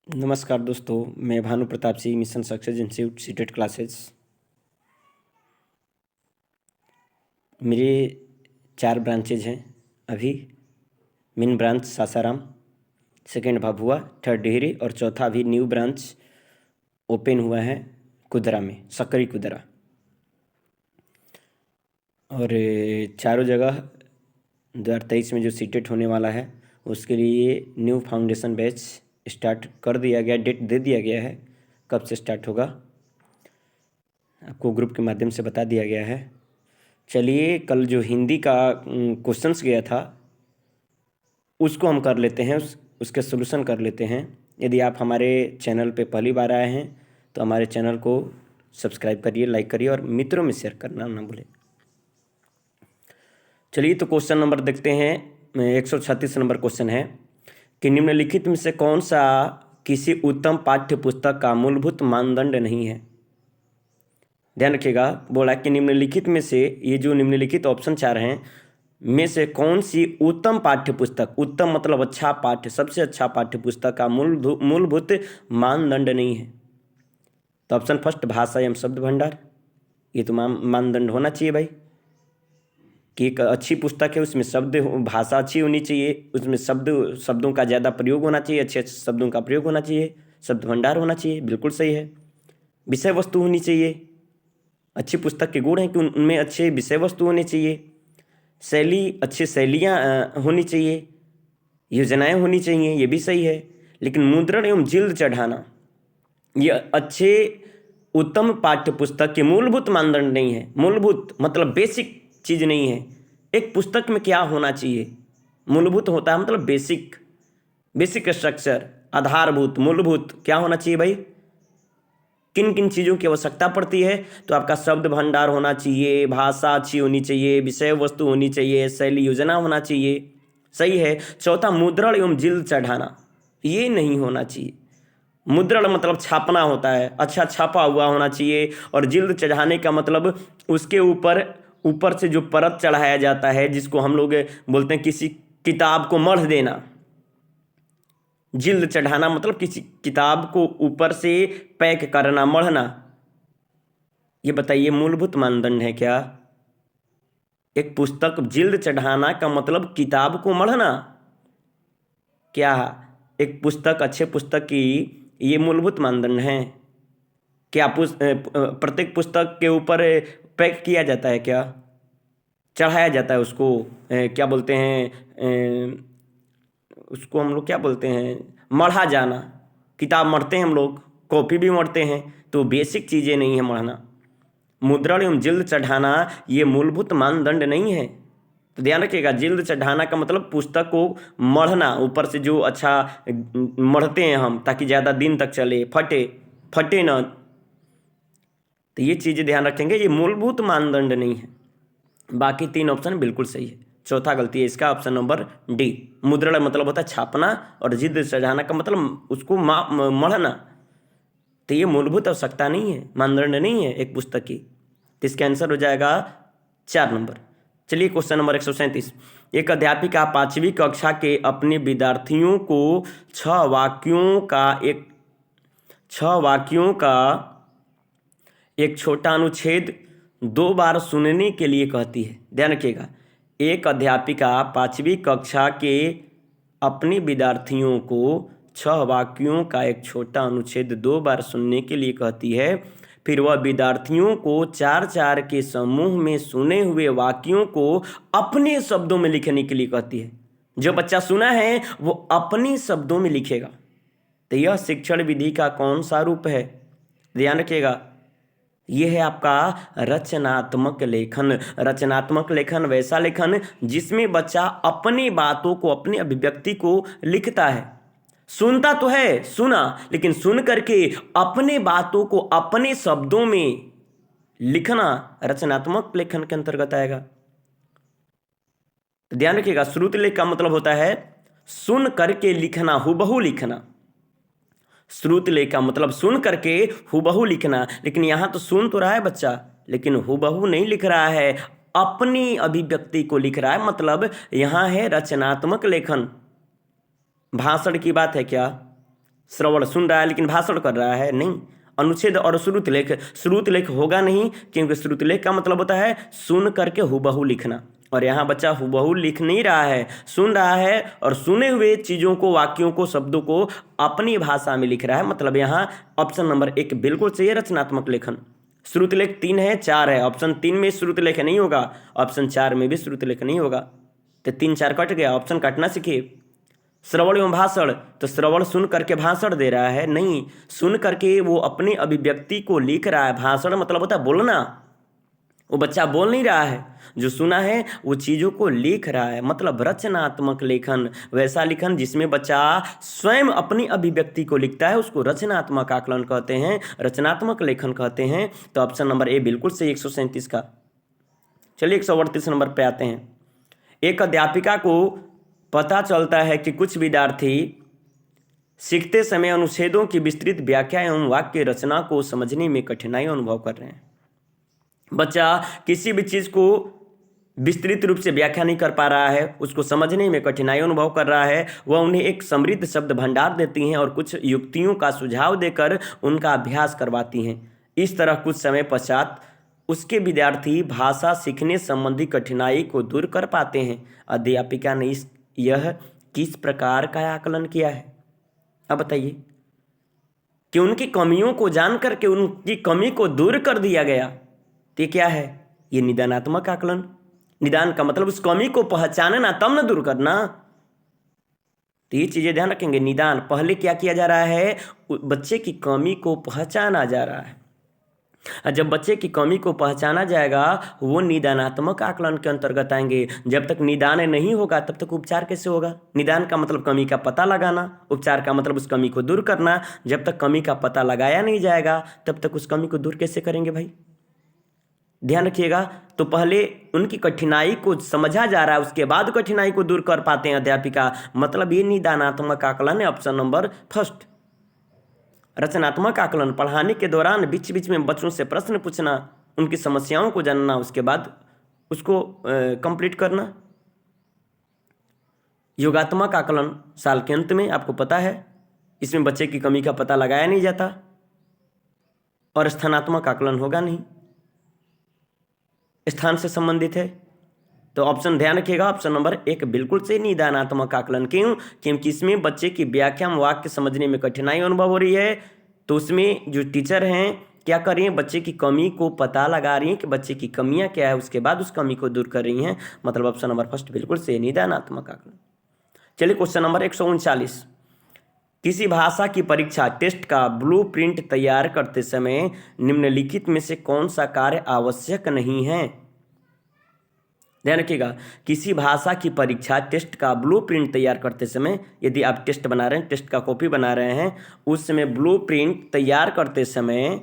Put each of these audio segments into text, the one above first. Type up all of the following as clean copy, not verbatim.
नमस्कार दोस्तों, मैं Bhanu Pratap Singh, mission success institute CTET classes. मेरे 4 ब्रांचेज हैं अभी। Main branch Sasaram, second Bhabua, third Dehri और चौथा अभी न्यू ब्रांच ओपन हुआ है कुदरा में, सकरी कुदरा। और चारों जगह 2023 में जो सीटेट होने वाला है उसके लिए न्यू फाउंडेशन बैच स्टार्ट कर दिया गया, डेट दे दिया गया है कब से स्टार्ट होगा, आपको ग्रुप के माध्यम से बता दिया गया है। चलिए, कल जो हिंदी का क्वेश्चंस गया था उसको हम कर लेते हैं, उसके सॉल्यूशन कर लेते हैं। यदि आप हमारे चैनल पे पहली बार आए हैं तो हमारे चैनल को सब्सक्राइब करिए, लाइक करिए और मित्रों में शेयर करना ना भूलें। चलिए, तो क्वेश्चन नंबर देखते हैं। 136 नंबर क्वेश्चन है कि निम्नलिखित में से कौन सा किसी उत्तम पाठ्य पुस्तक का मूलभूत मानदंड नहीं है। ध्यान रखिएगा, बोला कि निम्नलिखित में से, ये जो निम्नलिखित ऑप्शन 4 हैं में से कौन सी उत्तम पाठ्य पुस्तक, उत्तम मतलब अच्छा पाठ्य, सबसे अच्छा पाठ्य पुस्तक का मूलभूत मानदंड नहीं है। तो ऑप्शन फर्स्ट, भाषा एवं शब्द भंडार। ये तो मानदंड होना चाहिए भाई कि एक अच्छी पुस्तक है, उसमें शब्द, भाषा अच्छी होनी चाहिए, उसमें शब्दों का ज़्यादा प्रयोग होना चाहिए, अच्छे अच्छे शब्दों का प्रयोग होना चाहिए, शब्द भंडार होना चाहिए, बिल्कुल सही है। विषय वस्तु होनी चाहिए, अच्छी पुस्तक के गुण हैं कि उनमें अच्छे विषय वस्तु होने चाहिए, शैली, अच्छी शैलियाँ होनी चाहिए, योजनाएं होनी चाहिए, ये भी सही है। लेकिन मुद्रण एवं जिल्द चढ़ाना ये अच्छे उत्तम पाठ्य पुस्तक के मूलभूत मानदंड नहीं है। मूलभूत मतलब बेसिक चीज़ नहीं है। एक पुस्तक में क्या होना चाहिए, मूलभूत होता है मतलब बेसिक, बेसिक स्ट्रक्चर, आधारभूत, मूलभूत क्या होना चाहिए भाई, किन किन चीज़ों की आवश्यकता पड़ती है। तो आपका शब्द भंडार होना चाहिए, भाषा अच्छी होनी चाहिए, विषय वस्तु होनी चाहिए, शैली योजना होना चाहिए, सही है। चौथा, मुद्रण एवं जिल्द चढ़ाना, ये नहीं होना चाहिए। मुद्रण मतलब छापना होता है, अच्छा छापा हुआ होना चाहिए। और जिल्द चढ़ाने का मतलब उसके ऊपर ऊपर से जो परत चढ़ाया जाता है, जिसको हम लोग बोलते हैं किसी किताब को मढ़ देना। जिल्द चढ़ाना मतलब किसी किताब को ऊपर से पैक करना, मढ़ना। ये बताइए मूलभूत मानदंड है क्या? एक पुस्तक जिल्द चढ़ाना का मतलब किताब को मढ़ना। क्या एक पुस्तक, अच्छे पुस्तक की ये मूलभूत मानदंड है क्या? प्रत्येक पुस्तक के ऊपर पैक किया जाता है क्या, चढ़ाया जाता है उसको, क्या बोलते हैं, उसको हम लोग क्या बोलते हैं, मढ़ा जाना। किताब मढ़ते हैं हम लोग, कॉपी भी मढ़ते हैं, तो बेसिक चीज़ें नहीं है मढ़ना। मुद्रण एवं जिल्द चढ़ाना ये मूलभूत मानदंड नहीं है। तो ध्यान रखिएगा, जिल्द चढ़ाना का मतलब पुस्तक को मढ़ना, ऊपर से जो अच्छा मढ़ते हैं हम ताकि ज़्यादा दिन तक चले, फटे ना। तो ये चीज़ें ध्यान रखेंगे, ये मूलभूत मानदंड नहीं है। बाकी 3 ऑप्शन बिल्कुल सही है। चौथा गलती है इसका, ऑप्शन नंबर डी। मुद्रण मतलब होता है छापना और जिल्द चढ़ाना का मतलब उसको मढ़ना। तो ये मूलभूत आवश्यकता नहीं है, मानदंड नहीं है एक पुस्तक की। तो इसका आंसर हो जाएगा 4 नंबर। चलिए, क्वेश्चन नंबर 137। एक अध्यापिका 5वीं कक्षा के अपने विद्यार्थियों को 6 वाक्यों का एक छोटा अनुच्छेद 2 बार सुनने के लिए कहती है। ध्यान रखिएगा, एक अध्यापिका 5वीं कक्षा के अपने विद्यार्थियों को 6 वाक्यों का एक छोटा अनुच्छेद 2 बार सुनने के लिए कहती है। फिर वह विद्यार्थियों को 4-4 के समूह में सुने हुए वाक्यों को अपने शब्दों में लिखने के लिए कहती है। जो बच्चा सुना है वो अपने शब्दों में लिखेगा। तो यह शिक्षण विधि का कौन सा रूप है? ध्यान रखिएगा, यह है आपका रचनात्मक लेखन। रचनात्मक लेखन वैसा लेखन जिसमें बच्चा अपनी बातों को, अपनी अभिव्यक्ति को लिखता है। सुनता तो है, सुना, लेकिन सुन करके अपने बातों को अपने शब्दों में लिखना रचनात्मक लेखन के अंतर्गत आएगा। तो ध्यान रखिएगा, श्रुति लेख का मतलब होता है सुन करके लिखना, हुबहू लिखना। श्रुति लेख का मतलब सुन करके हुबहू लिखना। लेकिन यहाँ तो सुन तो रहा है बच्चा, लेकिन हुबहू नहीं लिख रहा है, अपनी अभिव्यक्ति को लिख रहा है। मतलब यहाँ है रचनात्मक लेखन। भाषण की बात है क्या? श्रवण सुन रहा है लेकिन भाषण कर रहा है, नहीं। अनुच्छेद और श्रुतलेख, श्रुतलेख होगा नहीं, क्योंकि श्रुतलेख का मतलब होता है सुन करके हुबहू लिखना, और यहाँ बच्चा हुबहू लिख नहीं रहा है, सुन रहा है और सुने हुए चीज़ों को, वाक्यों को, शब्दों को अपनी भाषा में लिख रहा है। मतलब यहाँ ऑप्शन नंबर 1 बिल्कुल सही है, रचनात्मक लेखन। श्रुतलेख 3 है, 4 है, ऑप्शन 3 में श्रुतलेख नहीं होगा, ऑप्शन 4 में भी श्रुतलेख नहीं होगा, तो 3 4 कट गया, ऑप्शन काटना सीखिए। श्रवण एवं भाषण, तो श्रवण सुन करके भाषण दे रहा है, नहीं, सुन करके वो अपनी अभिव्यक्ति को लिख रहा है। भाषण मतलब होता है बोलना, वो बच्चा बोल नहीं रहा है, जो सुना है वो चीज़ों को लिख रहा है। मतलब रचनात्मक लेखन, वैसा लेखन जिसमें बच्चा स्वयं अपनी अभिव्यक्ति को लिखता है, उसको रचनात्मक आकलन कहते हैं, रचनात्मक लेखन कहते हैं। तो ऑप्शन नंबर ए बिल्कुल सही 137 का। चलिए 138 नंबर पे आते हैं। एक अध्यापिका को पता चलता है कि कुछ विद्यार्थी सीखते समय अनुच्छेदों की विस्तृत व्याख्या एवं वाक्य रचना को समझने में कठिनाई अनुभव कर रहे हैं। बच्चा किसी भी चीज़ को विस्तृत रूप से व्याख्या नहीं कर पा रहा है, उसको समझने में कठिनाई अनुभव कर रहा है। वह उन्हें एक समृद्ध शब्द भंडार देती हैं और कुछ युक्तियों का सुझाव देकर उनका अभ्यास करवाती हैं। इस तरह कुछ समय पश्चात उसके विद्यार्थी भाषा सीखने संबंधी कठिनाई को दूर कर पाते हैं। अध्यापिका ने यह किस प्रकार का आकलन किया है? अब बताइए कि उनकी कमियों को जान करके उनकी कमी को दूर कर दिया गया, तो ये क्या है? ये निदानात्मक आकलन। निदान का मतलब उस कमी को पहचानना तब न दूर करना। तो ये चीज़ें ध्यान रखेंगे। निदान, पहले क्या किया जा रहा है? बच्चे की कमी को पहचाना जा रहा है। जब बच्चे की कमी को पहचाना जाएगा, वो निदानात्मक आकलन के अंतर्गत आएंगे। जब तक निदान नहीं होगा तब तक उपचार कैसे होगा? निदान का मतलब कमी का पता लगाना, उपचार का मतलब उस कमी को दूर करना। जब तक कमी का पता लगाया नहीं जाएगा तब तक उस कमी को दूर कैसे करेंगे भाई? ध्यान रखिएगा। तो पहले उनकी कठिनाई को समझा जा रहा है, उसके बाद कठिनाई को दूर कर पाते हैं अध्यापिका। मतलब ये निदानात्मक आकलन है, ऑप्शन नंबर फर्स्ट। रचनात्मक आकलन, पढ़ाने के दौरान बीच बीच में बच्चों से प्रश्न पूछना, उनकी समस्याओं को जानना, उसके बाद उसको कंप्लीट करना। योगात्मक आकलन साल के अंत में, आपको पता है, इसमें बच्चे की कमी का पता लगाया नहीं जाता। और स्थानात्मक आकलन होगा नहीं, स्थान से संबंधित है। तो ऑप्शन ध्यान रखिएगा, ऑप्शन नंबर 1 बिल्कुल से निदानात्मक आकलन। क्यों? क्योंकि इसमें बच्चे की व्याख्या वाक्य समझने में कठिनाई अनुभव हो रही है। तो उसमें जो टीचर हैं क्या कर रही हैं? बच्चे की कमी को पता लगा रही हैं कि बच्चे की कमियां क्या है, उसके बाद उस कमी को दूर कर रही हैं। मतलब ऑप्शन नंबर फर्स्ट बिल्कुल से निदानात्मक आकलन। चलिए क्वेश्चन नंबर 139। किसी भाषा की परीक्षा टेस्ट का ब्लूप्रिंट तैयार करते समय निम्नलिखित में से कौन सा कार्य आवश्यक नहीं है? ध्यान रखिएगा, किसी भाषा की परीक्षा टेस्ट का ब्लूप्रिंट तैयार करते समय, यदि आप टेस्ट बना रहे हैं, टेस्ट का कॉपी बना रहे हैं, उस समय ब्लूप्रिंट तैयार करते समय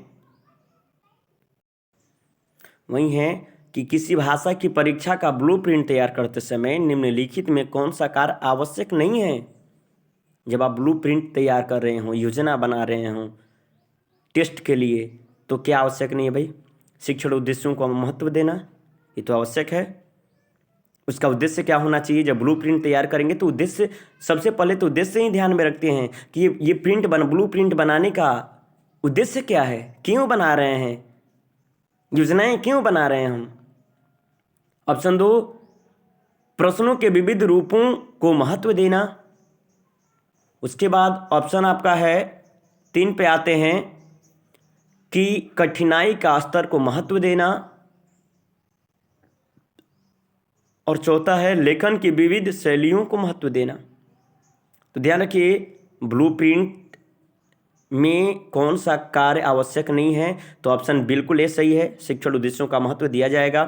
वही है कि किसी भाषा की परीक्षा का ब्लूप्रिंट तैयार करते समय निम्नलिखित में कौन सा कार्य आवश्यक नहीं है? जब आप ब्लूप्रिंट तैयार कर रहे हो, योजना बना रहे हो टेस्ट के लिए, तो क्या आवश्यक नहीं है भाई? शिक्षण उद्देश्यों को महत्व देना, ये तो आवश्यक है। उसका उद्देश्य क्या होना चाहिए? जब ब्लूप्रिंट तैयार करेंगे तो उद्देश्य, सबसे पहले तो उद्देश्य ही ध्यान में रखते हैं कि ये ब्लूप्रिंट बनाने का उद्देश्य क्या है, क्यों बना रहे हैं, योजनाएं क्यों बना रहे हैं हम। ऑप्शन 2, प्रश्नों के विविध रूपों को महत्व देना। उसके बाद ऑप्शन आपका है 3 पे आते हैं कि कठिनाई का स्तर को महत्व देना, और चौथा है लेखन की विविध शैलियों को महत्व देना। तो ध्यान रखिए, ब्लूप्रिंट में कौन सा कार्य आवश्यक नहीं है? तो ऑप्शन बिल्कुल ये सही है, शिक्षण उद्देश्यों का महत्व दिया जाएगा।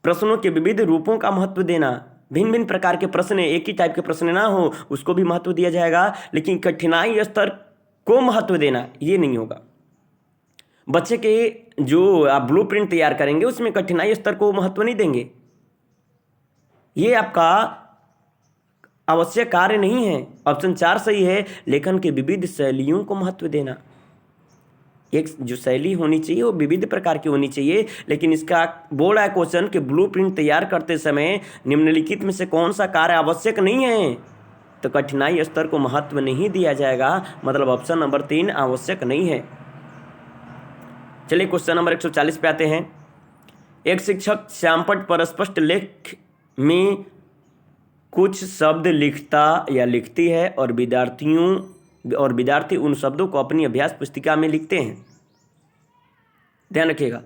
प्रश्नों के विविध रूपों का महत्व देना, भिन्न भिन्न प्रकार के प्रश्न, एक ही टाइप के प्रश्न ना हो, उसको भी महत्व दिया जाएगा। लेकिन कठिनाई स्तर को महत्व देना ये नहीं होगा। बच्चे के जो आप ब्लूप्रिंट तैयार करेंगे उसमें कठिनाई स्तर को महत्व नहीं देंगे, ये आपका आवश्यक कार्य नहीं है। ऑप्शन 4 सही है, लेखन के विविध शैलियों को महत्व देना। एक जो शैली होनी चाहिए वो विविध प्रकार की होनी चाहिए। लेकिन इसका बोल रहा है क्वेश्चन कि ब्लूप्रिंट तैयार करते समय निम्नलिखित में से कौन सा कार्य आवश्यक नहीं है? तो कठिनाई स्तर को महत्व नहीं दिया जाएगा, मतलब ऑप्शन नंबर 3 आवश्यक नहीं है। चलिए क्वेश्चन नंबर 140 पे आते हैं। एक शिक्षक श्यामपट्ट पर स्पष्ट लेख में कुछ शब्द लिखता या लिखती है और विद्यार्थी उन शब्दों को अपनी अभ्यास पुस्तिका में लिखते हैं। ध्यान रखिएगा,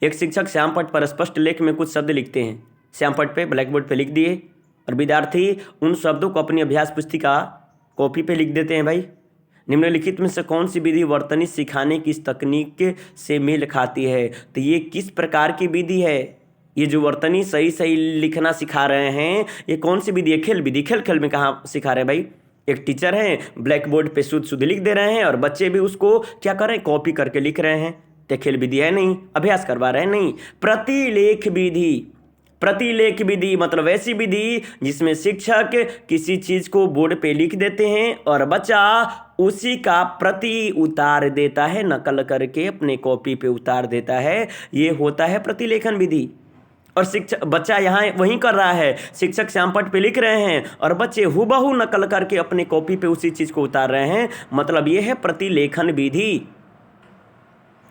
एक शिक्षक श्यामपट्ट पर स्पष्ट लेख में कुछ शब्द लिखते हैं, श्यामपट्ट पे ब्लैक बोर्ड पे लिख दिए, और विद्यार्थी उन शब्दों को अपनी अभ्यास पुस्तिका कॉपी पे लिख देते हैं। भाई निम्नलिखित में से कौन सी विधि वर्तनी सिखाने की इस तकनीक से मेल खाती है? तो ये किस प्रकार की विधि है? ये जो वर्तनी सही सही लिखना सिखा रहे हैं, ये कौन सी विधि है? खेल विधि। खेल खेल में कहाँ सिखा रहे हैं भाई? एक टीचर है, ब्लैक बोर्ड पे शुद्ध शुद्ध लिख दे रहे हैं और बच्चे भी उसको क्या कर रहे हैं? कॉपी करके लिख रहे हैं। तो खेल विधि है नहीं, अभ्यास करवा रहे हैं नहीं। प्रतिलेख विधि। प्रतिलेख विधि मतलब ऐसी विधि जिसमें शिक्षक किसी चीज को बोर्ड पे लिख देते हैं और बच्चा उसी का प्रति उतार देता है, नकल करके अपने कॉपी पे उतार देता है। ये होता है प्रतिलेखन विधि। और शिक्षक बच्चा यहाँ वही कर रहा है, शिक्षक श्यामपट्ट पे लिख रहे हैं और बच्चे हुबहू नकल करके अपने कॉपी पे उसी चीज को उतार रहे हैं, मतलब ये है प्रतिलेखन विधि।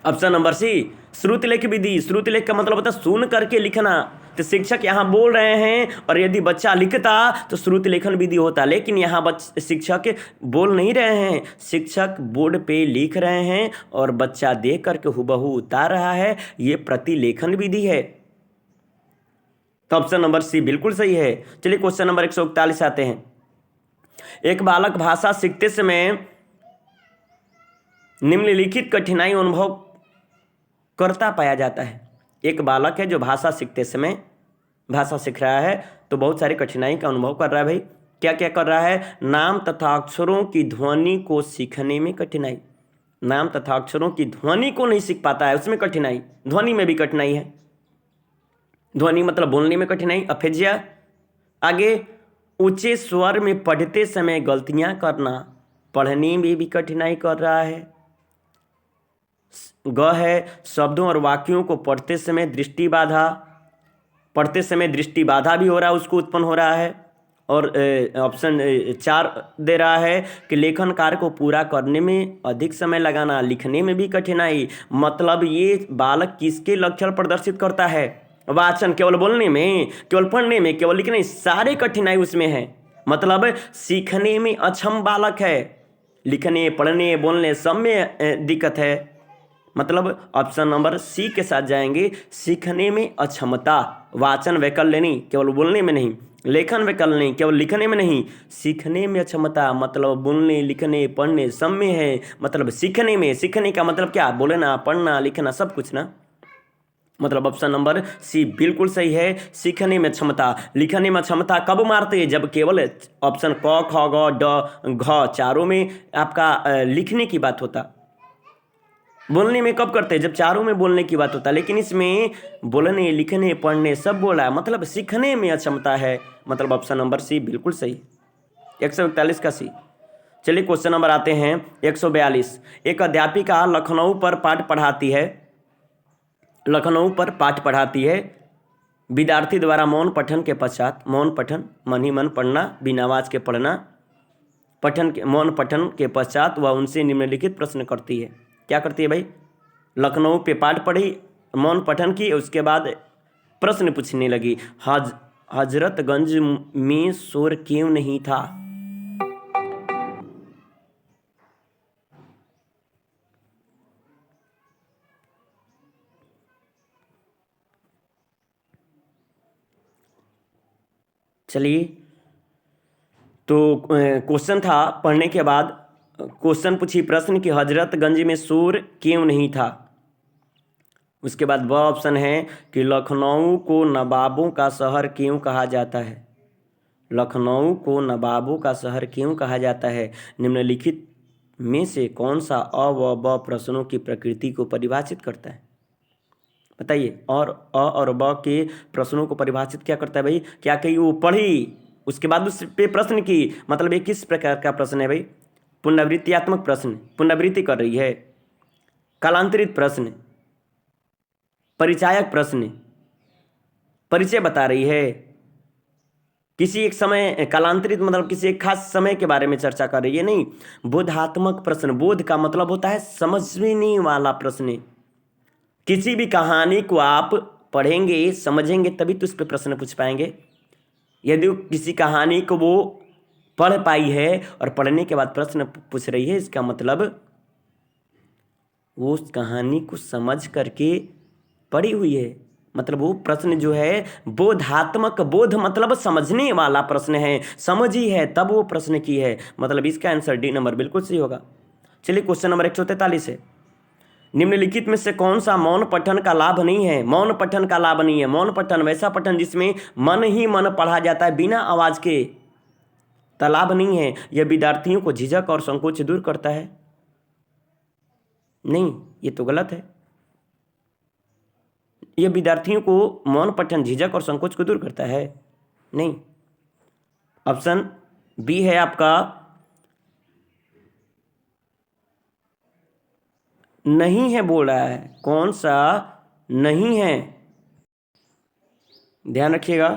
ऑप्शन नंबर सी श्रुतिलेख विधि। श्रुतिलेख का मतलब होता है सुन करके लिखना। तो शिक्षक यहाँ बोल रहे हैं और यदि बच्चा लिखता तो श्रुतिलेखन विधि होता, लेकिन यहाँ शिक्षक बोल नहीं रहे हैं, शिक्षक बोर्ड पे लिख रहे हैं और बच्चा देख करके हुबहू उतार रहा है, ये प्रतिलेखन विधि है। तो ऑप्शन नंबर सी बिल्कुल सही है। चलिए क्वेश्चन नंबर 141 आते हैं। एक बालक भाषा सीखते समय निम्नलिखित कठिनाई अनुभव करता पाया जाता है। एक बालक है जो भाषा सीखते समय भाषा सीख रहा है तो बहुत सारी कठिनाई का अनुभव कर रहा है। भाई क्या क्या कर रहा है? नाम तथा अक्षरों की ध्वनि को सीखने में कठिनाई। नाम तथा अक्षरों की ध्वनि को नहीं सीख पाता है, उसमें कठिनाई। ध्वनि में भी कठिनाई है। ध्वनि मतलब बोलने में कठिनाई, अफेजिया। आगे ऊंचे स्वर में पढ़ते समय गलतियां करना, पढ़ने में भी कठिनाई कर रहा है। ग है शब्दों और वाक्यों को पढ़ते समय दृष्टि बाधा, पढ़ते समय दृष्टि बाधा भी हो रहा है, उसको उत्पन्न हो रहा है। और ऑप्शन 4 दे रहा है कि लेखन कार्य को पूरा करने में अधिक समय लगाना, लिखने में भी कठिनाई। मतलब ये बालक किसके लक्षण प्रदर्शित करता है? वाचन केवल बोलने में, केवल पढ़ने में, केवल लिखने, सारे कठिनाई उसमें है। मतलब सीखने में अक्षम बालक है, लिखने पढ़ने बोलने सब में दिक्कत है। मतलब ऑप्शन नंबर सी के साथ जाएंगे, सीखने में अक्षमता। वाचन वैकल्य नहीं, केवल बोलने में नहीं, लेखन वैकल्य नहीं, केवल लिखने में नहीं, सीखने में अक्षमता, मतलब बोलने लिखने पढ़ने सब में है। मतलब सीखने में, सीखने का मतलब क्या? बोलना पढ़ना लिखना सब कुछ ना। मतलब ऑप्शन नंबर सी बिल्कुल सही है, सीखने में क्षमता। लिखने में क्षमता कब मारते हैं? जब केवल ऑप्शन क ख ग ड घ चारों में आपका लिखने की बात होता। बोलने में कब करते हैं? जब चारों में बोलने की बात होता है, लेकिन इसमें बोलने लिखने पढ़ने सब बोला है, मतलब सीखने में अक्षमता है। मतलब ऑप्शन नंबर सी बिल्कुल सही, 141 का सी। चलिए क्वेश्चन नंबर आते हैं 142। एक अध्यापिका लखनऊ पर पाठ पढ़ाती है, लखनऊ पर पाठ पढ़ाती है। विद्यार्थी द्वारा मौन पठन के पश्चात, मौन पठन मन ही मन पढ़ना, बिना आवाज के पढ़ना, पठन के मौन पठन के पश्चात वह उनसे निम्नलिखित प्रश्न करती है। क्या करती है भाई? लखनऊ पे पाठ पढ़ी, मौन पठन की, उसके बाद प्रश्न पूछने लगी, हजरतगंज में शोर क्यों नहीं था? चलिए, तो क्वेश्चन था, पढ़ने के बाद क्वेश्चन पूछी प्रश्न कि हजरतगंज में शोर क्यों नहीं था। उसके बाद वह ऑप्शन है कि लखनऊ को नवाबों का शहर क्यों कहा जाता है। लखनऊ को नवाबों का शहर क्यों कहा जाता है? निम्नलिखित में से कौन सा अ व ब प्रश्नों की प्रकृति को परिभाषित करता है? बताइए। और अ और ब के प्रश्नों को परिभाषित क्या करता है भाई? क्या कही? वो पढ़ी, उसके बाद उस पे प्रश्न की, मतलब ये किस प्रकार का प्रश्न है भाई? पुनरावृत्तियात्मक प्रश्न, पुनरावृत्ति कर रही है, कालांतरित प्रश्न, परिचायक प्रश्न, परिचय बता रही है। किसी एक समय कालांतरित मतलब किसी एक खास समय के बारे में चर्चा कर रही है, नहीं। बोधात्मक प्रश्न, बोध का मतलब होता है समझने वाला प्रश्न। किसी भी कहानी को आप पढ़ेंगे समझेंगे तभी तो उस पर प्रश्न पूछ पाएंगे। यदि वो किसी कहानी को वो पढ़ पाई है और पढ़ने के बाद प्रश्न पूछ रही है, इसका मतलब वो उस कहानी को समझ करके पढ़ी हुई है। मतलब वो प्रश्न जो है बोधात्मक, बोध मतलब समझने वाला प्रश्न है, समझी है तब वो प्रश्न की है। मतलब इसका आंसर डी नंबर बिल्कुल सही होगा। चलिए क्वेश्चन नंबर 143 है, निम्नलिखित में से कौन सा मौन पठन का लाभ नहीं है? मौन पठन का लाभ नहीं है। मौन पठन वैसा पठन जिसमें मन ही मन पढ़ा जाता है बिना आवाज के, तालाब नहीं है। यह विद्यार्थियों को झिझक और संकोच दूर करता है। नहीं, ये तो गलत है। यह विद्यार्थियों को मौन पठन झिझक और संकोच को दूर करता है, नहीं। ऑप्शन बी है आपका, नहीं है बोल रहा है। कौन सा नहीं है, ध्यान रखिएगा,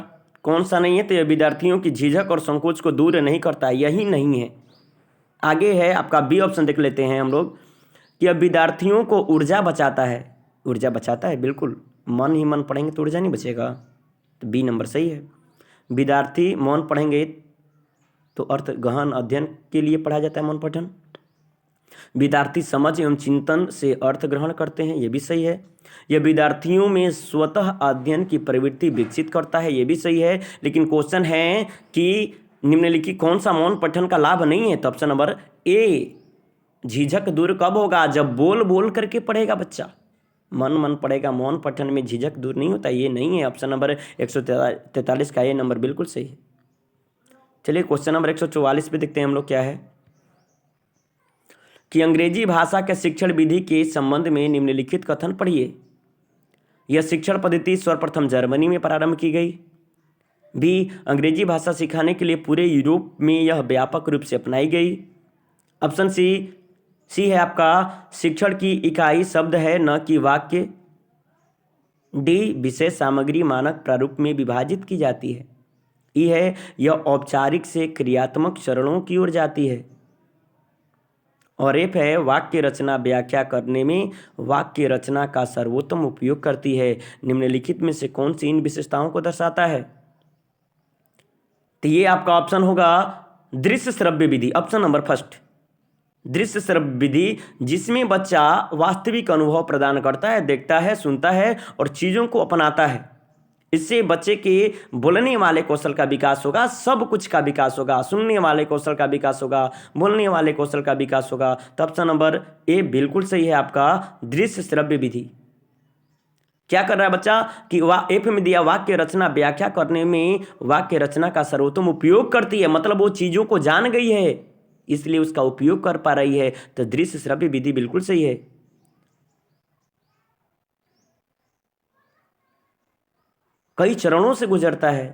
कौन सा नहीं है? तो यह विद्यार्थियों की झिझक और संकोच को दूर नहीं करता है, यही नहीं है। आगे है आपका बी ऑप्शन, देख लेते हैं हम लोग कि अब विद्यार्थियों को ऊर्जा बचाता है। ऊर्जा बचाता है, बिल्कुल। मन ही मन पढ़ेंगे तो ऊर्जा नहीं बचेगा, तो बी नंबर सही है। विद्यार्थी मौन पढ़ेंगे तो अर्थ गहन अध्ययन के लिए पढ़ा जाता है मौन पठन। विद्यार्थी समझ एवं चिंतन से अर्थ ग्रहण करते हैं, यह भी सही है। यह विद्यार्थियों में स्वतः अध्ययन की प्रवृत्ति विकसित करता है, यह भी सही है। लेकिन क्वेश्चन है कि निम्नलिखित कौन सा मौन पठन का लाभ नहीं है? तो ऑप्शन नंबर ए, झिझक दूर कब होगा? जब बोल बोल करके पढ़ेगा बच्चा, मन मन पढ़ेगा। मौन पठन में झिझक दूर नहीं होता, ये नहीं है। ऑप्शन नंबर 143 का ये नंबर बिल्कुल सही है। चलिए क्वेश्चन नंबर 144 पे देखते हैं हम लोग क्या है कि अंग्रेजी भाषा के शिक्षण विधि के संबंध में निम्नलिखित कथन पढ़िए। यह शिक्षण पद्धति सर्वप्रथम जर्मनी में प्रारंभ की गई। बी, अंग्रेजी भाषा सिखाने के लिए पूरे यूरोप में यह व्यापक रूप से अपनाई गई। ऑप्शन सी है आपका, शिक्षण की इकाई शब्द है न कि वाक्य। डी, विषय सामग्री मानक प्रारूप में विभाजित की जाती है। ई है, यह औपचारिक से क्रियात्मक चरणों की ओर जाती है। और एफ है, वाक्य रचना व्याख्या करने में वाक्य रचना का सर्वोत्तम उपयोग करती है। निम्नलिखित में से कौन सी इन विशेषताओं को दर्शाता है? तो ये आपका ऑप्शन होगा दृश्य श्रव्य विधि, ऑप्शन नंबर फर्स्ट, दृश्य श्रव्य विधि, जिसमें बच्चा वास्तविक अनुभव प्रदान करता है, देखता है, सुनता है और चीज़ों को अपनाता है। इससे बच्चे के बोलने वाले कौशल का विकास होगा, सब कुछ का विकास होगा, सुनने वाले कौशल का विकास होगा, बोलने वाले कौशल का विकास होगा। तो ऑप्शन नंबर ए बिल्कुल सही है आपका, दृश्य श्रव्य विधि। क्या कर रहा है बच्चा कि एफ में दिया वाक्य रचना व्याख्या करने में वाक्य रचना का सर्वोत्तम उपयोग करती है, मतलब वो चीजों को जान गई है इसलिए उसका उपयोग कर पा रही है। तो दृश्य श्रव्य विधि बिल्कुल सही है। कई चरणों से गुजरता है।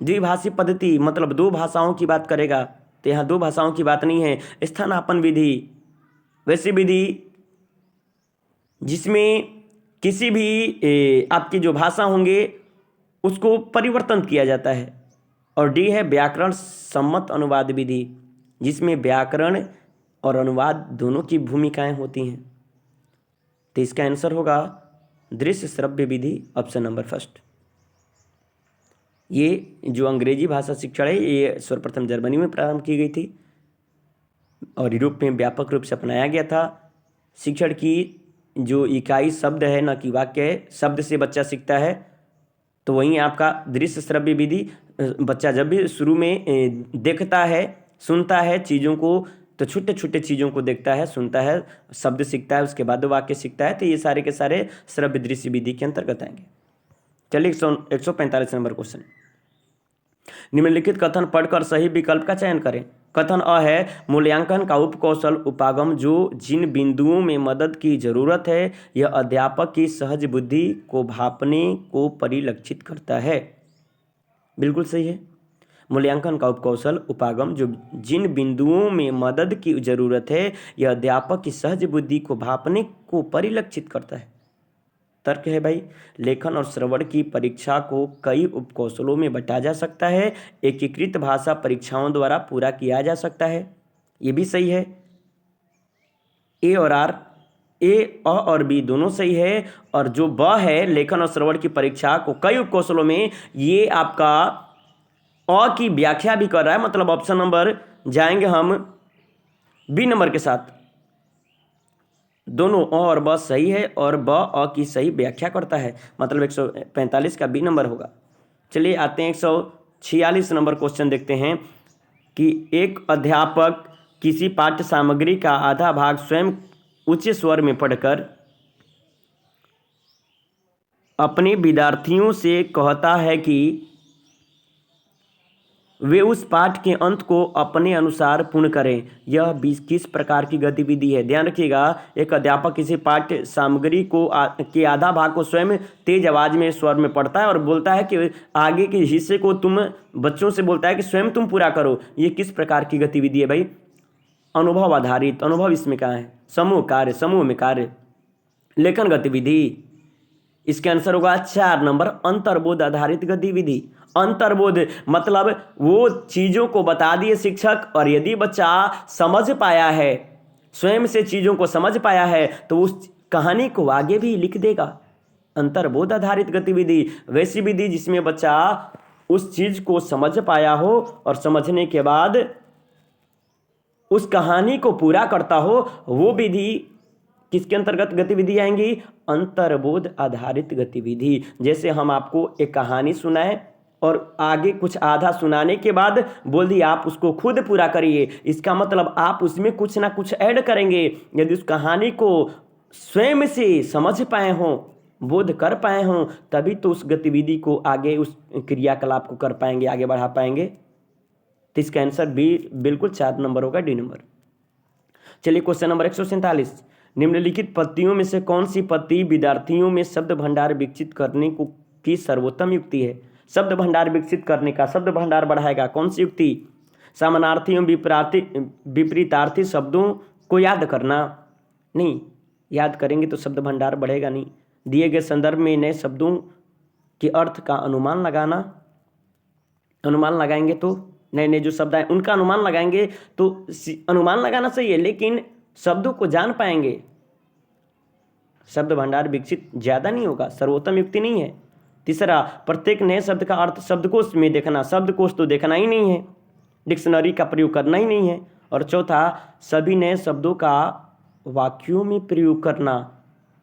द्विभाषी पद्धति मतलब दो भाषाओं की बात करेगा, तो यहां दो भाषाओं की बात नहीं है। स्थानापन्न विधि वैसी विधि जिसमें किसी भी आपकी जो भाषा होंगे उसको परिवर्तन किया जाता है। और डी है व्याकरण सम्मत अनुवाद विधि, जिसमें व्याकरण और अनुवाद दोनों की भूमिकाएं होती हैं। तो इसका आंसर होगा दृश्य श्रव्य विधि, ऑप्शन नंबर फर्स्ट। ये जो अंग्रेजी भाषा शिक्षण है ये सर्वप्रथम जर्मनी में प्रारंभ की गई थी और यूरोप में व्यापक रूप से अपनाया गया था। शिक्षण की जो इकाई शब्द है न कि वाक्य है, शब्द से बच्चा सीखता है। तो वहीं आपका दृश्य श्रव्य विधि, बच्चा जब भी शुरू में देखता है सुनता है चीज़ों को, तो छोटे छोटे चीज़ों को देखता है सुनता है, शब्द सीखता है, उसके बाद वाक्य सीखता है। तो ये सारे के सारे श्रव्य दृश्य विधि के अंतर्गत आएंगे। चलिए 145 नंबर क्वेश्चन, निम्नलिखित कथन पढ़कर सही विकल्प का चयन करें। कथन अ है, मूल्यांकन का उपकौशल उपागम जो जिन बिंदुओं में मदद की जरूरत है यह अध्यापक की सहज बुद्धि को भांपने को परिलक्षित करता है। बिल्कुल सही है। मूल्यांकन का उपकौशल उपागम जो जिन बिंदुओं में मदद की जरूरत है यह अध्यापक की सहज बुद्धि को भांपने को परिलक्षित करता है। तर्क है भाई, लेखन और श्रवण की परीक्षा को कई उपकौशलों में बांटा जा सकता है, एकीकृत भाषा परीक्षाओं द्वारा पूरा किया जा सकता है। ये भी सही है। ए और आर, ए और बी दोनों सही है। और जो ब है, लेखन और श्रवण की परीक्षा को कई उपकौशलों में, ये आपका अ की व्याख्या भी कर रहा है, मतलब ऑप्शन नंबर जाएंगे हम बी नंबर के साथ। दोनों अ और ब सही है और ब अ की सही व्याख्या करता है, मतलब 145 का बी नंबर होगा। चलिए आते हैं 146 नंबर क्वेश्चन देखते हैं कि एक अध्यापक किसी पाठ्य सामग्री का आधा भाग स्वयं उच्च स्वर में पढ़कर अपने विद्यार्थियों से कहता है कि वे उस पाठ के अंत को अपने अनुसार पूर्ण करें। यह किस प्रकार की गतिविधि है? ध्यान रखिएगा, एक अध्यापक किसी पाठ्य सामग्री को के आधा भाग को स्वयं तेज आवाज में स्वर में पढ़ता है और बोलता है कि आगे के हिस्से को तुम बच्चों से बोलता है कि स्वयं तुम पूरा करो। ये किस प्रकार की गतिविधि है भाई? अनुभव आधारित। अनुभव इसमें कहाँ है? समूह कार्य, समूह में कार्य, लेखन गतिविधि। इसके आंसर होगा 4 नंबर, अंतर्बोध आधारित गतिविधि। अंतर्बोध मतलब वो चीजों को बता दिए शिक्षक, और यदि बच्चा समझ पाया है, स्वयं से चीजों को समझ पाया है, तो उस कहानी को आगे भी लिख देगा। अंतर्बोध आधारित गतिविधि वैसी विधि जिसमें बच्चा उस चीज को समझ पाया हो और समझने के बाद उस कहानी को पूरा करता हो, वो विधि किसके अंतर्गत गतिविधि आएंगी? अंतर्बोध आधारित गतिविधि। जैसे हम आपको एक कहानी सुनाए और आगे कुछ आधा सुनाने के बाद बोल दिए आप उसको खुद पूरा करिए, इसका मतलब आप उसमें कुछ ना कुछ ऐड करेंगे। यदि उस कहानी को स्वयं से समझ पाए हों, बोध कर पाए हों, तभी तो उस गतिविधि को आगे, उस क्रियाकलाप को कर पाएंगे, आगे बढ़ा पाएंगे। तो इसका आंसर बी बिल्कुल 4 नंबर होगा, डी नंबर। चलिए क्वेश्चन नंबर 147, निम्नलिखित पत्तियों में से कौन सी पत्ती विद्यार्थियों में शब्द भंडार विकसित करने को की सर्वोत्तम युक्ति है? शब्द भंडार विकसित करने का, शब्द भंडार बढ़ाएगा कौन सी युक्ति? समानार्थी एवं विपरीतार्थी शब्दों को याद करना। नहीं, याद करेंगे तो शब्द भंडार बढ़ेगा नहीं। दिए गए संदर्भ में नए शब्दों के अर्थ का अनुमान लगाना। अनुमान लगाएंगे तो नए नए जो शब्द आए उनका अनुमान लगाएंगे, तो अनुमान लगाना सही है, लेकिन शब्दों को जान पाएंगे। शब्द भंडार विकसित ज्यादा नहीं होगा, सर्वोत्तम युक्ति नहीं है। तीसरा, प्रत्येक नए शब्द का अर्थ शब्दकोश में देखना। शब्दकोश तो देखना ही नहीं है, डिक्शनरी का प्रयोग करना ही नहीं है। और चौथा, सभी नए शब्दों का वाक्यों में प्रयोग करना।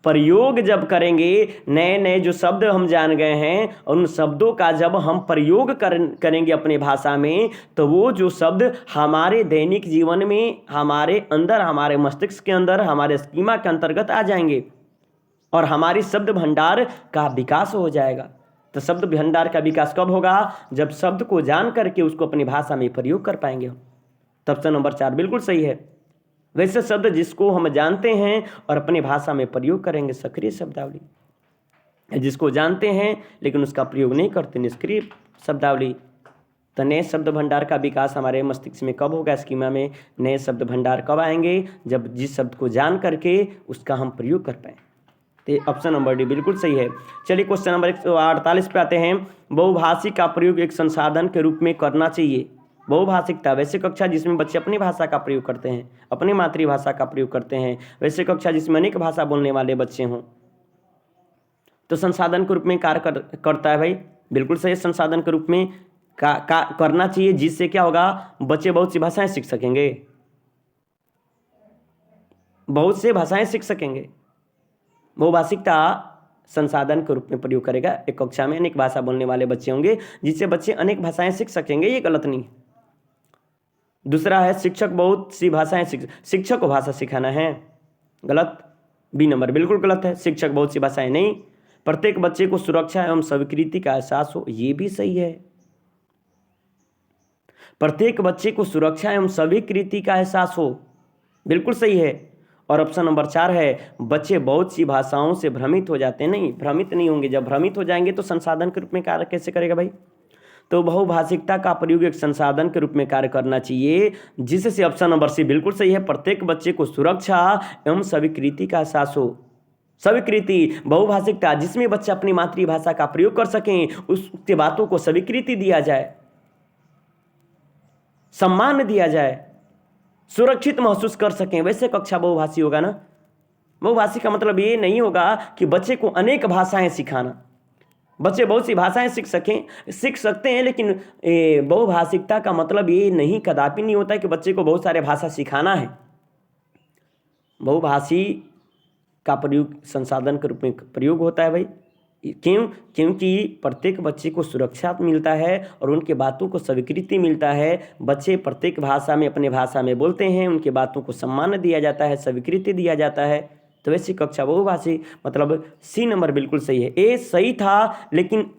प्रयोग जब करेंगे, नए नए जो शब्द हम जान गए हैं, उन शब्दों का जब हम प्रयोग करेंगे अपने भाषा में, तो वो जो शब्द हमारे दैनिक जीवन में, हमारे अंदर, हमारे मस्तिष्क के अंदर, हमारे स्कीमा के अंतर्गत आ जाएंगे और हमारी शब्द भंडार का विकास हो जाएगा। तो शब्द भंडार का विकास कब होगा? जब शब्द को जान करके उसको अपनी भाषा में प्रयोग कर पाएंगे। तब ऑप्शन नंबर 4 बिल्कुल सही है। वैसे शब्द जिसको हम जानते हैं और अपनी भाषा में प्रयोग करेंगे, सक्रिय शब्दावली। जिसको जानते हैं लेकिन उसका प्रयोग नहीं करते, निष्क्रिय शब्दावली। तो नए शब्द भंडार का विकास हमारे मस्तिष्क में कब होगा? स्कीमा में नए शब्द भंडार कब आएंगे? जब जिस शब्द को जान करके उसका हम प्रयोग कर पाएँ। तो ऑप्शन नंबर डी बिल्कुल सही है। चलिए क्वेश्चन नंबर 148 पे आते हैं। बहुभाषी का प्रयोग एक संसाधन के रूप में करना चाहिए। बहुभाषिकता, वैसे कक्षा जिसमें बच्चे अपनी भाषा का प्रयोग करते हैं, अपनी मातृभाषा का प्रयोग करते हैं। वैसे कक्षा जिसमें अनेक भाषा बोलने वाले बच्चे हों, तो संसाधन के रूप में कार्य करता है भाई। बिल्कुल सही, संसाधन के रूप में करना चाहिए, जिससे क्या होगा? बच्चे बहुत सी भाषाएं सीख सकेंगे, बहुत से भाषाएं सीख सकेंगे। बहुभाषिकता संसाधन के रूप में प्रयोग करेगा। एक कक्षा में अनेक भाषा बोलने वाले बच्चे होंगे, जिससे बच्चे अनेक भाषाएं सीख सकेंगे, ये गलत नहीं। दूसरा है, शिक्षक बहुत सी भाषाएं शिक्षक को भाषा सिखाना है, गलत, बी नंबर बिल्कुल गलत है। शिक्षक बहुत सी भाषाएं नहीं। प्रत्येक बच्चे को सुरक्षा एवं स्वीकृति का एहसास हो, ये भी सही है। प्रत्येक बच्चे को सुरक्षा एवं स्वीकृति का एहसास हो, बिल्कुल सही है। और ऑप्शन नंबर 4 है, बच्चे बहुत सी भाषाओं से भ्रमित हो जाते हैं। नहीं, भ्रमित नहीं होंगे। जब भ्रमित हो जाएंगे तो संसाधन के रूप में कार्य कैसे करेगा भाई? तो बहुभाषिकता का प्रयोग एक संसाधन के रूप में कार्य करना चाहिए, जिससे ऑप्शन नंबर सी बिल्कुल सही है। प्रत्येक बच्चे को सुरक्षा एवं स्वीकृति का एहसास हो। स्वीकृति, बहुभाषिकता, जिसमें बच्चे अपनी मातृभाषा का प्रयोग कर सकें, उसके बातों को स्वीकृति दिया जाए, सम्मान दिया जाए, सुरक्षित महसूस कर सकें, वैसे कक्षा बहुभाषी होगा ना। बहुभाषी का मतलब ये नहीं होगा कि बच्चे को अनेक भाषाएं सिखाना। बच्चे बहुत सी भाषाएं सीख सकते हैं, लेकिन बहुभाषिकता का मतलब ये नहीं, कदापि नहीं होता है कि बच्चे को बहुत सारे भाषा सिखाना है। बहुभाषी का प्रयोग संसाधन के रूप में प्रयोग होता है भाई। क्यों? क्योंकि प्रत्येक बच्चे को सुरक्षा मिलता है और उनके बातों को स्वीकृति मिलता है। बच्चे प्रत्येक भाषा में अपने भाषा में बोलते हैं, उनके बातों को सम्मान दिया जाता है, स्वीकृति दिया जाता है। तो वैसी कक्षा बहुभाषी, मतलब सी नंबर बिल्कुल सही है। ए सही था, लेकिन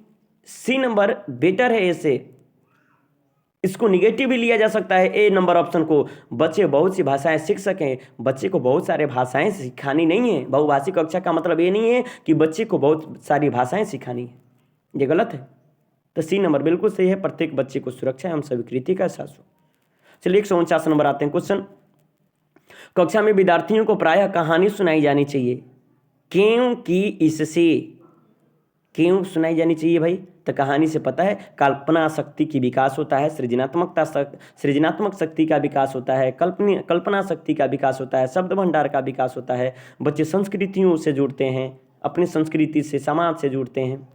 सी नंबर बेटर है ए से। इसको निगेटिव भी लिया जा सकता है ए नंबर ऑप्शन को। बच्चे बहुत सी भाषाएं सीख सकें, बच्चे को बहुत सारे भाषाएं सिखानी नहीं है। बहुभाषी कक्षा का मतलब ये नहीं है कि बच्चे को बहुत सारी भाषाएं सिखानी है, ये गलत है। तो सी नंबर बिल्कुल सही है, प्रत्येक बच्चे को सुरक्षा एवं स्वीकृति का एहसास हो। चलिए 149 नंबर आते हैं क्वेश्चन। कक्षा में विद्यार्थियों को प्रायः कहानी सुनाई जानी चाहिए, क्योंकि इससे, क्यों सुनाई जानी चाहिए भाई? तो कहानी से पता है कल्पना शक्ति की विकास होता है, सृजनात्मक शक्ति का विकास होता है, कल्पना शक्ति का विकास होता है, शब्द भंडार का विकास होता है। बच्चे संस्कृतियों से जुड़ते हैं, अपनी संस्कृति से, समाज से जुड़ते हैं।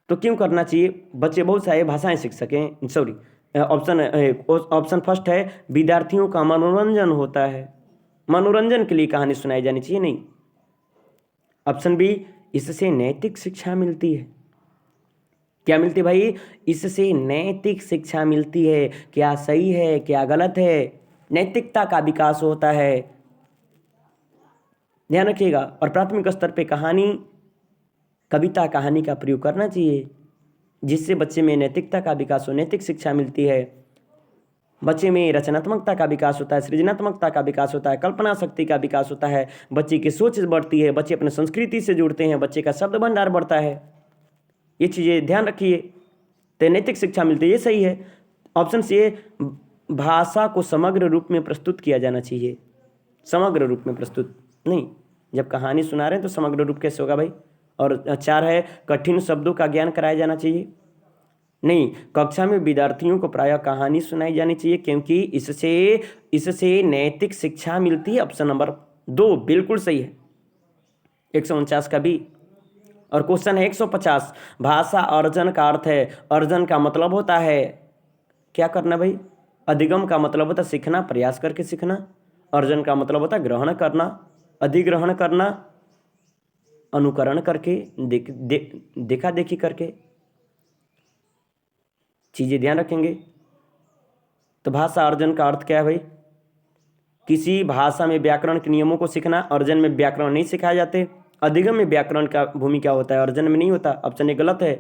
तो क्यों करना चाहिए? बच्चे बहुत सारी भाषाएं सीख सकें। सॉरी, ऑप्शन फर्स्ट है विद्यार्थियों का मनोरंजन होता है, मनोरंजन के लिए कहानी सुनाई जानी चाहिए। नहीं, ऑप्शन बी, इससे नैतिक शिक्षा मिलती है। क्या मिलती है भाई? इससे नैतिक शिक्षा मिलती है। क्या सही है, क्या गलत है? नैतिकता का विकास होता है, ध्यान रखिएगा। और प्राथमिक स्तर पे कहानी, कविता, कहानी का प्रयोग करना चाहिए, जिससे बच्चे में नैतिकता का विकास हो, नैतिक शिक्षा मिलती है। बच्चे में रचनात्मकता का विकास होता है, सृजनात्मकता का विकास होता है, कल्पना शक्ति का विकास होता है, बच्चे की सोच बढ़ती है, बच्चे अपने संस्कृति से जुड़ते हैं, बच्चे का शब्द भंडार बढ़ता है। ये चीज़ें ध्यान रखिए। तो नैतिक शिक्षा मिलती है, ये सही है। ऑप्शन सी, भाषा को समग्र रूप में प्रस्तुत किया जाना चाहिए। समग्र रूप में प्रस्तुत नहीं, जब कहानी सुना रहे हैं तो समग्र रूप कैसे होगा भाई? और 4 है कठिन शब्दों का ज्ञान कराया जाना चाहिए। नहीं, कक्षा में विद्यार्थियों को प्रायः कहानी सुनाई जानी चाहिए, क्योंकि इससे नैतिक शिक्षा मिलती है। ऑप्शन नंबर 2 बिल्कुल सही है, 149 का भी। और क्वेश्चन है 150, भाषा अर्जन का अर्थ है। अर्जन का मतलब होता है क्या करना भाई? अधिगम का मतलब होता है सीखना, प्रयास करके सीखना। अर्जन का मतलब होता है ग्रहण करना, अधिग्रहण करना, अनुकरण करके, देखा देखी करके। चीज़ें ध्यान रखेंगे। तो भाषा अर्जन का अर्थ क्या है भाई? किसी भाषा में व्याकरण के नियमों को सीखना। अर्जन में व्याकरण नहीं सिखाए जाते। अधिगम में व्याकरण का भूमिका होता है, अर्जन में नहीं होता। ऑप्शन ए गलत है।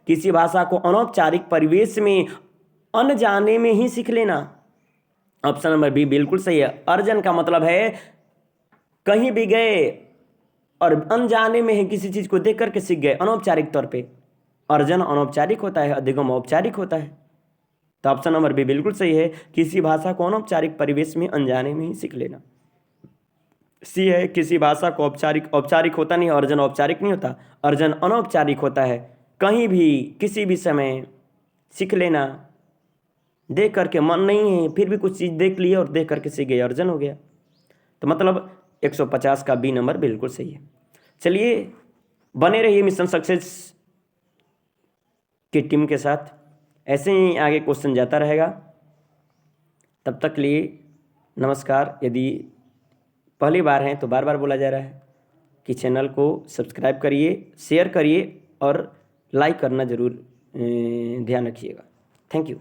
किसी भाषा को अनौपचारिक परिवेश में अनजाने में ही सीख लेना। ऑप्शन नंबर बी बिल्कुल सही है। अर्जन का मतलब है कहीं भी गए और अनजाने में ही किसी चीज़ को देख करके सीख गए, अनौपचारिक तौर पे। अर्जन अनौपचारिक होता है, अधिगम औपचारिक होता है। तो ऑप्शन नंबर बी बिल्कुल सही है, किसी भाषा को अनौपचारिक परिवेश में अनजाने में ही सीख लेना। सी है, किसी भाषा को औपचारिक होता नहीं, अर्जन औपचारिक नहीं होता, अर्जन अनौपचारिक होता है। कहीं भी किसी भी समय सीख लेना, देख करके मन नहीं है फिर भी कुछ चीज़ देख ली और देख करके सीख गए, अर्जन हो गया। तो मतलब 150 का बी नंबर बिल्कुल सही है। चलिए बने रहिए मिशन सक्सेस की टीम के साथ, ऐसे ही आगे क्वेश्चन जाता रहेगा। तब तक लिए नमस्कार। यदि पहली बार हैं तो बार बार बोला जा रहा है कि चैनल को सब्सक्राइब करिए, शेयर करिए और लाइक करना ज़रूर ध्यान रखिएगा। Thank you.